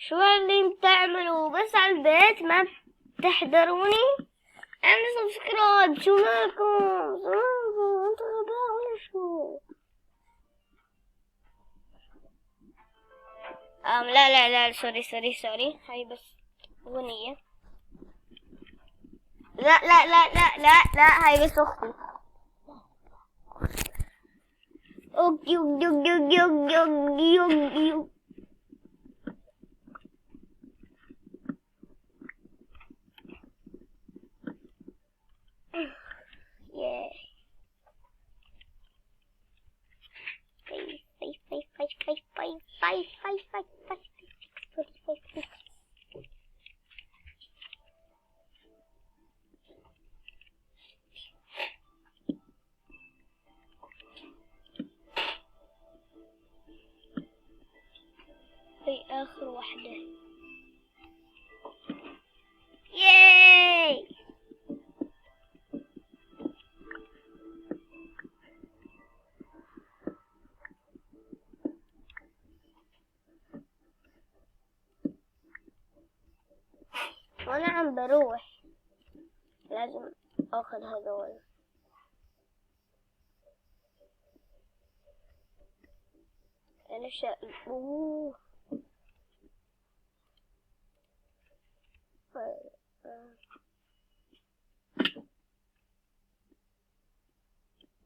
شو اللي بتعملوا بس على البيت ما بتحضروني؟ اعملوا سبسكرايب. شو مالكم انتوا غباء ولا شو؟ لا لا لا سوري هاي بس أغنية. لا لا لا لا لا لا هاي بس أختي. يوك يوك يوك يوك يوك يوك يوك. هي آخر واحدة. ياي وانا عم بروح لازم اخذ هذول. انا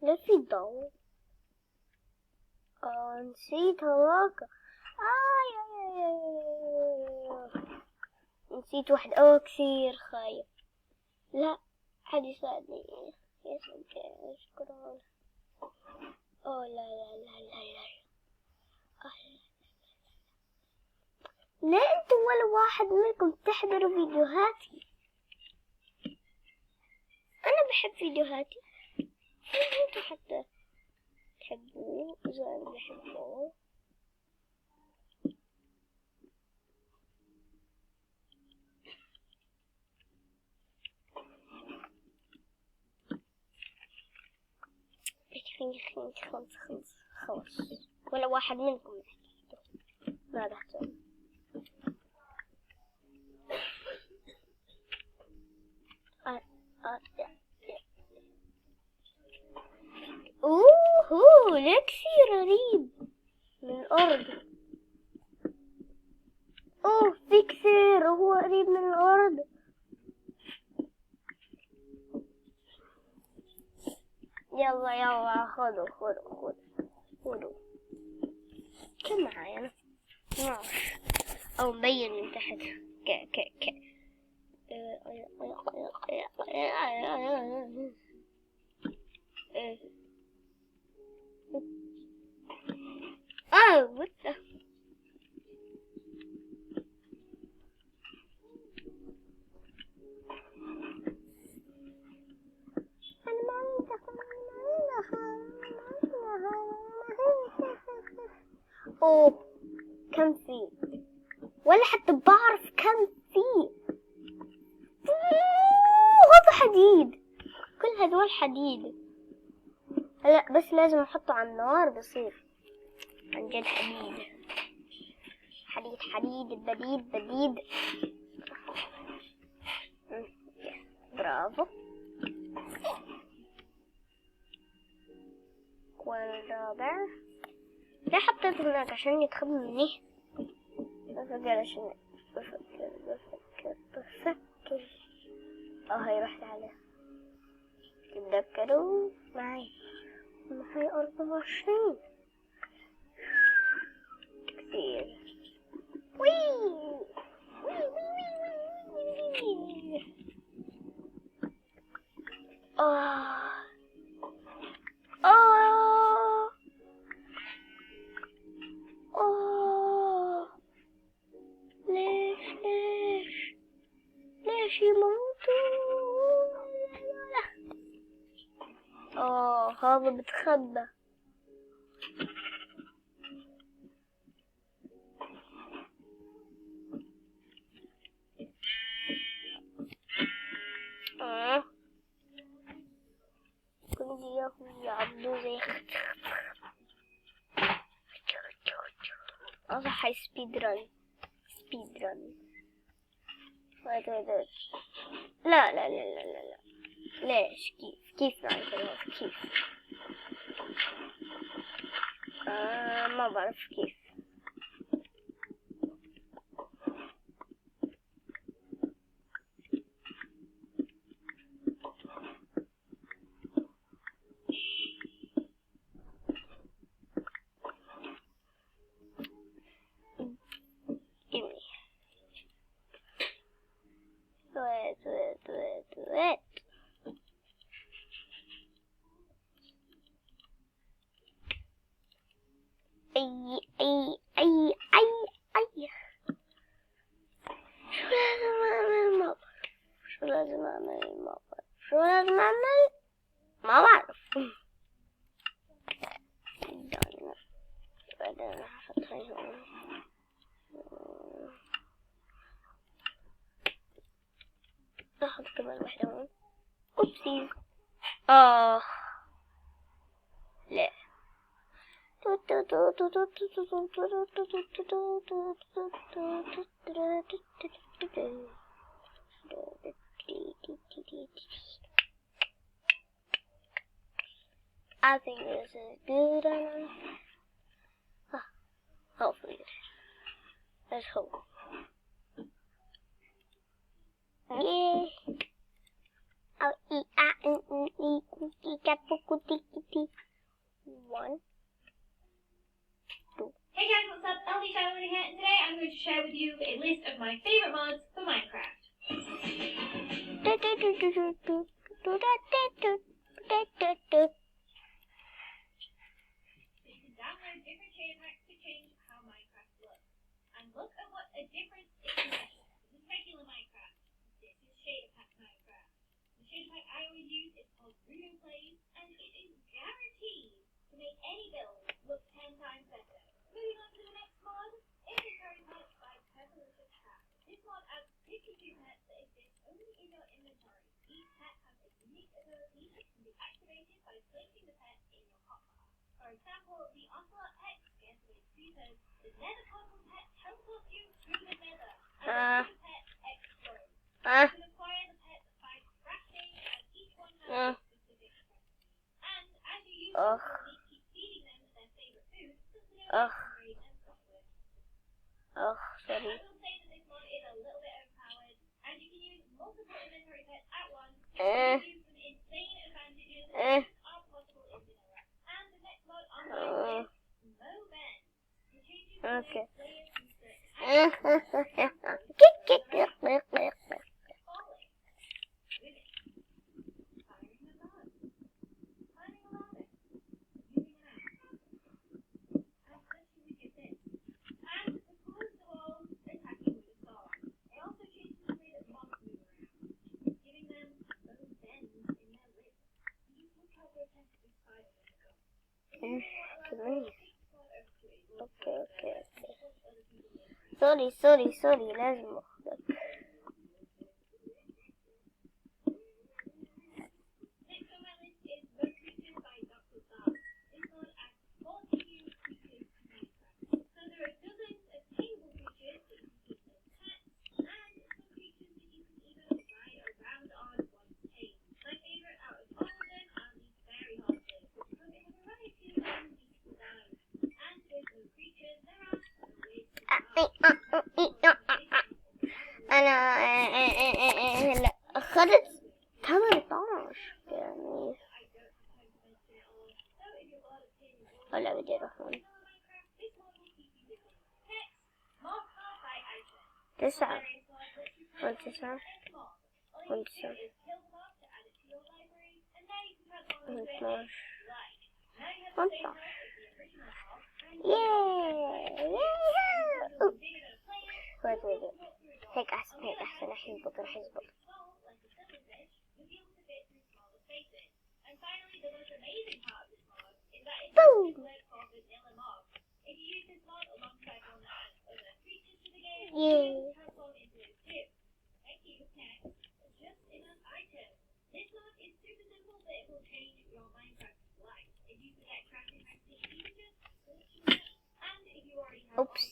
لا في ضوء. نسيت هواك. نسيت واحد كثير خايف. لا حد يساعدني. شكرا. لا لا لا لا لا لا انتوا ولا واحد منكم تحضروا فيديوهاتي. انا بحب فيديوهاتي. انتوا حتى تحبوه اذا انا بحبه. خلاص ولا واحد منكم ما بحتاج. ليه كثير قريب من الأرض. في كثير وهو قريب من الأرض. يلا خذوا كم معايا أنا 12 أو مبين من تحت ك what the كم فيه ولا حتى بعرف كم فيه. هذا حديد. كل هذول حديد. لا بس لازم احطه على النار بصير عن جد حديد بديد. برافو. والرابع ليه حطيته هناك؟ عشان يتخبى مني. بفكر هاي رحت عليه. تتذكروا معي 24 كثير. ليش يموتوا؟ هذا بتخبى. كل يوم يعبدوا زي هذا حي سبيد رن. speedrun. Wait. لا لا لا لا لا لا. ليش كيف نعرف كيف؟ ما بعرف كيف. Wait. أي. شو لازم أعمل؟ ما بعرف. بعدين أحطها هون. أحط كمان واحدة هون. أوبسي. لا. I think this is good enough. Hopefully. Let's hope. Yeah. I'll eat. 1, 2. Hey guys, what's up? LD Shadow here, and today I'm going to share with you a list of my favorite mods for Minecraft. You can download different shader packs to change how Minecraft looks. And look at what a difference it can make. This is regular Minecraft. This is shader pack Minecraft. The shader pack I always use is called Bruno Plays, and it is guaranteed to make any build look 10 times better. Moving on to the next mod, Inventory Pets by Pepperlucious Cat. This mod adds 52 pets that exist only in your inventory. Each pet has a unique ability that can be activated by placing the pet in your hotbar. For example, the Ocelot X gets with Creepers, the Nether Portal Pet teleports you through the Nether, and the Pet explodes. You can acquire the pets by crafting, as each one has a specific recipe. And as you use them, you need to keep feeding them their favorite food, Sorry. I will say that this mod is a little bit overpowered, and you can use multiple inventory pets at once, which gives you some insane advantages that are possible in vanilla. And the next mod on my list is Moben. You change it from Okay. players who sit falling, swimming, firing a bug, climbing a ladder, using an axe, and touching with your fist. And the coolest of all, attacking with a sword. They also change the way that mobs move around, giving them little bends in their lips. Just look how grotesque this spider has got. Okay. Sorry. لازم أخذك. Next on my list is Road Creatures by Dr. Star. This mod adds 40 new creatures to Minecraft. So there are dozens of tameable creatures that you can keep as pets, and some creatures that you can even ride around on once tamed. My favourite out of all of them are the fairy horses, which come in a variety of beautiful designs. And with those creatures, there are no ways to أنا هلا أخذت 18 يعني. ولا بدي أروح هون 9 Wait. هيك أحسن الحين بقدر أحسبك. Boom! Yeah. Oops.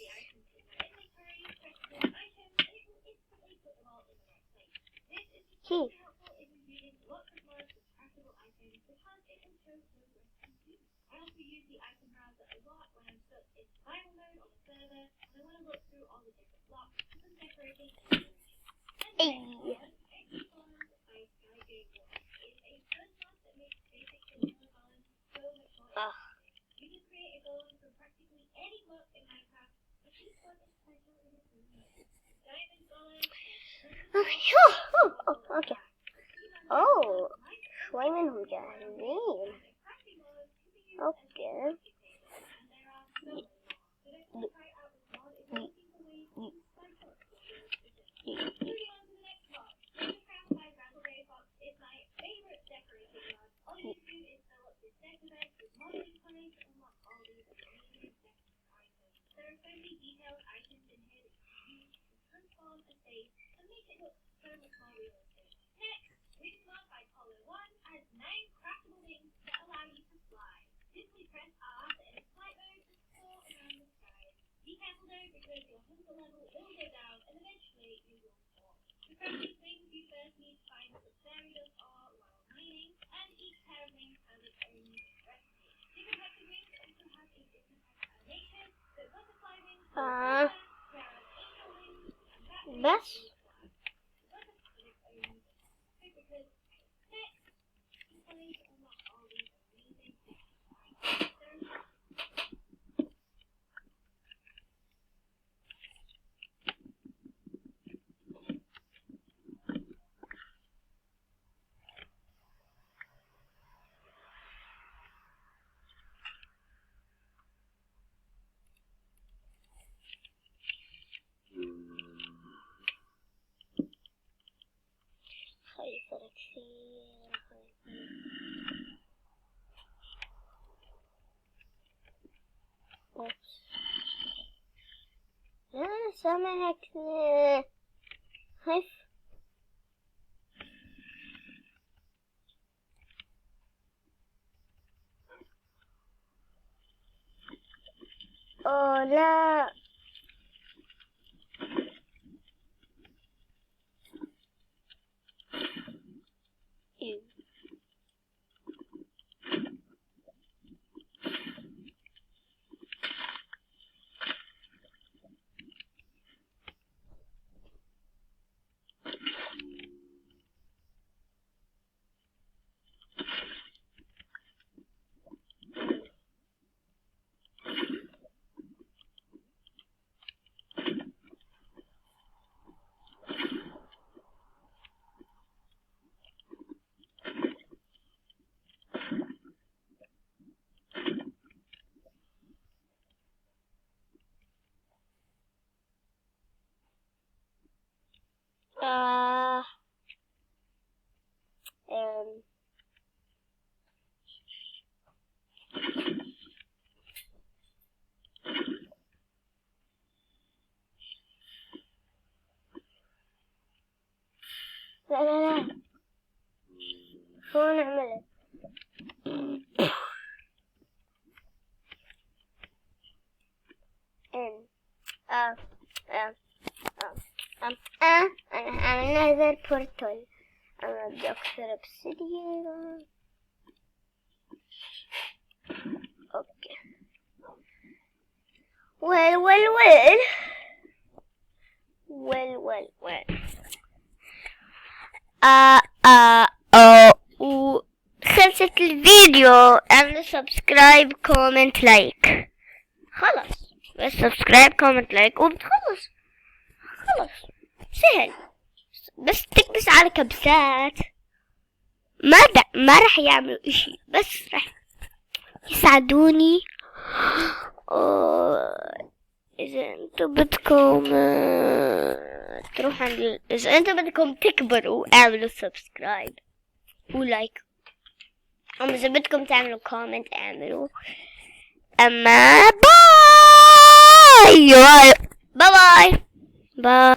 كيف؟ helpful if you're using lots of more craftable items because it will show those recipes too. I also use the item browser a lot when I'm stuck in survival mode on the server and I want to look through all the different blocks and some decorating and Hey. Exosomes by Sky Game One is a good mod that makes basic vanilla golem so much more interesting. You can create a golem from practically any block in Minecraft, but each one is special in its own way. Diamond golem. اوكي. اوه شوي منهم جاهزين. اوكي. بس خايفة كثير. لا سامعها كثير. خايف. اوه لا. لا لا لا شو نعمله؟ أنا عملنا هذا البورتال. أنا بدي أكسر obsidian. أوكي. خلصت الفيديو. اعملوا سبسكرايب كومنت لايك. خلص بس سبسكرايب كومنت لايك وبتخلص. خلص سهل. بس تكبس على كبسات ما راح يعملوا اشي، بس راح يساعدوني. اذا انتم بدكم تروح عند اذا انتم بدكم تكبروا اعملوا سبسكرايب ولايك. أما إذا بدكم تعملوا كومنت اعملوا. أما باي باي باي باي.